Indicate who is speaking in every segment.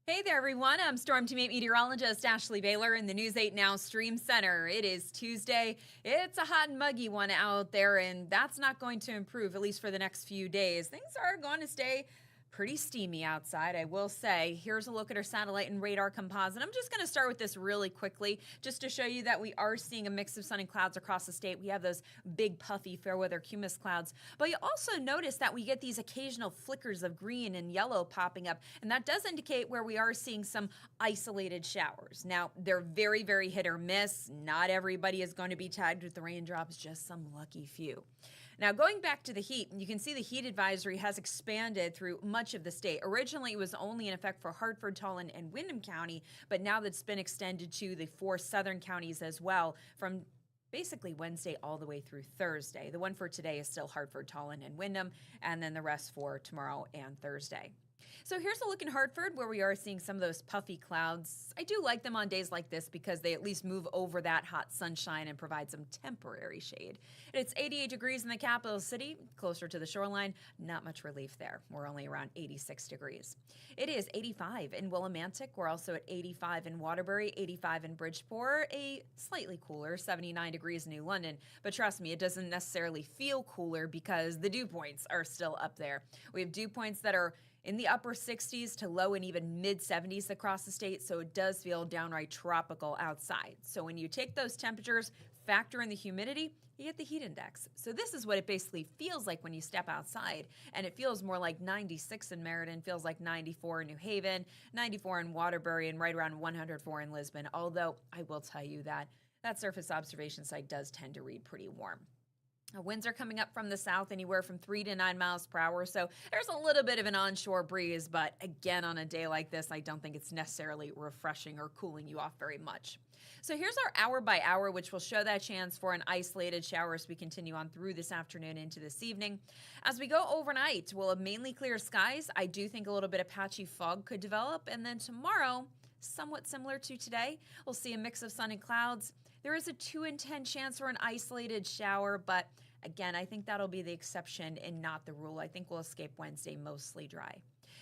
Speaker 1: Hey there, everyone. I'm Storm Teammate Meteorologist Ashley Baylor in the News 8 Now Stream Center. It is Tuesday. It's a hot and muggy one out there, and that's not going to improve, at least for the next few days. Things are going to stay pretty steamy outside, I will say. Here's a look at our satellite and radar composite. I'm just going to start with this really quickly just to show you that we are seeing a mix of sun and clouds across the state. We have those big puffy fair weather cumulus clouds, but you also notice that we get these occasional flickers of green and yellow popping up, and that does indicate where we are seeing some isolated showers. Now, they're very, very hit or miss. Not everybody is going to be tagged with the raindrops, just some lucky few. Now, going back to the heat, you can see the heat advisory has expanded through much of the state. Originally, it was only in effect for Hartford, Tolland, and Windham County, but now that's been extended to the 4 southern counties as well from basically Wednesday all the way through Thursday. The one for today is still Hartford, Tolland, and Windham, and then the rest for tomorrow and Thursday. So here's a look in Hartford where we are seeing some of those puffy clouds. I do like them on days like this because they at least move over that hot sunshine and provide some temporary shade. It's 88 degrees in the capital city, closer to the shoreline. Not much relief there. We're only around 86 degrees. It is 85 in Willimantic. We're also at 85 in Waterbury, 85 in Bridgeport, a slightly cooler 79 degrees in New London. But trust me, it doesn't necessarily feel cooler because the dew points are still up there. We have dew points that are in the upper 60s to low and even mid 70s across the state, so it does feel downright tropical outside. So when you take those temperatures, factor in the humidity, you get the heat index. So this is what it basically feels like when you step outside, and it feels more like 96 in Meriden, feels like 94 in New Haven, 94 in Waterbury, and right around 104 in Lisbon, although I will tell you that that surface observation site does tend to read pretty warm. Winds are coming up from the south anywhere from 3 to 9 miles per hour, so there's a little bit of an onshore breeze, but again, on a day like this, I don't think it's necessarily refreshing or cooling you off very much. So here's our hour by hour, which will show that chance for an isolated shower as we continue on through this afternoon into this evening. As we go overnight, we'll have mainly clear skies. I do think a little bit of patchy fog could develop, and then tomorrow, somewhat similar to today, we'll see a mix of sun and clouds. There is a 2 in 10 chance for an isolated shower, but again, I think that'll be the exception and not the rule. I think we'll escape Wednesday mostly dry.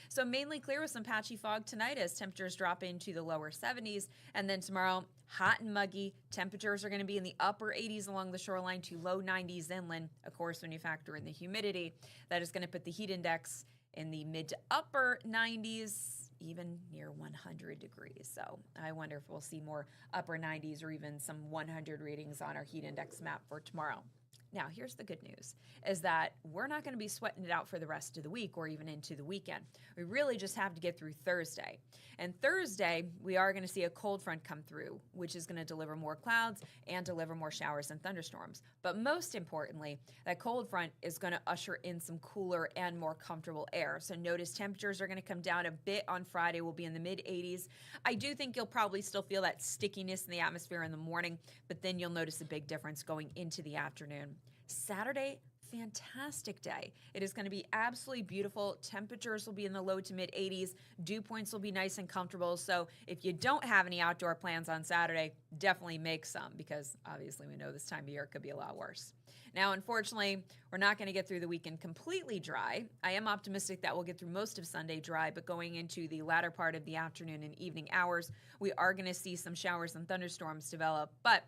Speaker 1: So mainly clear with some patchy fog tonight as temperatures drop into the lower 70s. And then tomorrow, hot and muggy. Temperatures are going to be in the upper 80s along the shoreline to low 90s inland. Of course, when you factor in the humidity, that is going to put the heat index in the mid to upper 90s, even near 100 degrees. So I wonder if we'll see more upper 90s or even some 100 readings on our heat index map for tomorrow. Now, here's the good news, is that we're not going to be sweating it out for the rest of the week or even into the weekend. We really just have to get through Thursday. And Thursday, we are going to see a cold front come through, which is going to deliver more clouds and deliver more showers and thunderstorms. But most importantly, that cold front is going to usher in some cooler and more comfortable air. So notice temperatures are going to come down a bit on Friday. We'll be in the mid 80s. I do think you'll probably still feel that stickiness in the atmosphere in the morning, but then you'll notice a big difference going into the afternoon. Saturday, fantastic day. It is going to be absolutely beautiful. Temperatures will be in the low to mid 80s. Dew points will be nice and comfortable. So if you don't have any outdoor plans on Saturday, definitely make some because obviously we know this time of year could be a lot worse. Now, unfortunately, we're not going to get through the weekend completely dry. I am optimistic that we'll get through most of Sunday dry, but going into the latter part of the afternoon and evening hours, we are going to see some showers and thunderstorms develop. But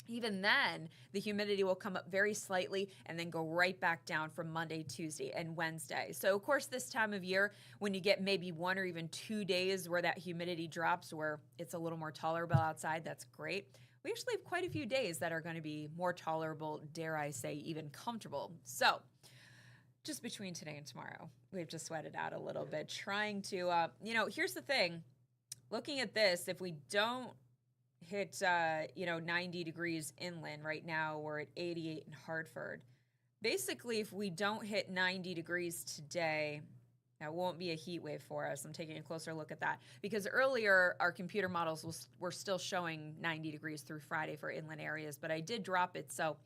Speaker 1: even then, the humidity will come up very slightly and then go right back down for Monday, Tuesday, and Wednesday. So, of course, this time of year, when you get maybe 1 or even 2 days where that humidity drops, where it's a little more tolerable outside, that's great. We actually have quite a few days that are going to be more tolerable, dare I say, even comfortable. So, just between today and tomorrow, we have to sweat it out a little bit, trying to, here's the thing. Looking at this, if we don't hit 90 degrees inland right now, we're at 88 in Hartford. Basically, if we don't hit 90 degrees today, that won't be a heat wave for us. I'm taking a closer look at that because earlier our computer models were still showing 90 degrees through Friday for inland areas, but I did drop it. So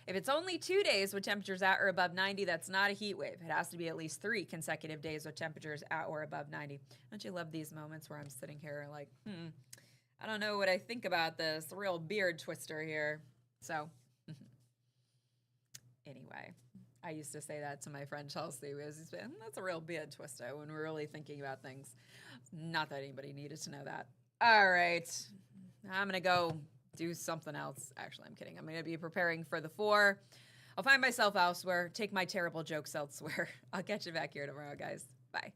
Speaker 1: if it's only 2 days with temperatures at or above 90, that's not a heat wave. It has to be at least 3 consecutive days with temperatures at or above 90. Don't you love these moments where I'm sitting here like, I don't know what I think about this. A real beard twister here. So, anyway, I used to say that to my friend Chelsea. That's a real beard twister when we're really thinking about things. Not that anybody needed to know that. All right. I'm going to go do something else. Actually, I'm kidding. I'm going to be preparing for the 4. I'll find myself elsewhere, take my terrible jokes elsewhere. I'll catch you back here tomorrow, guys. Bye.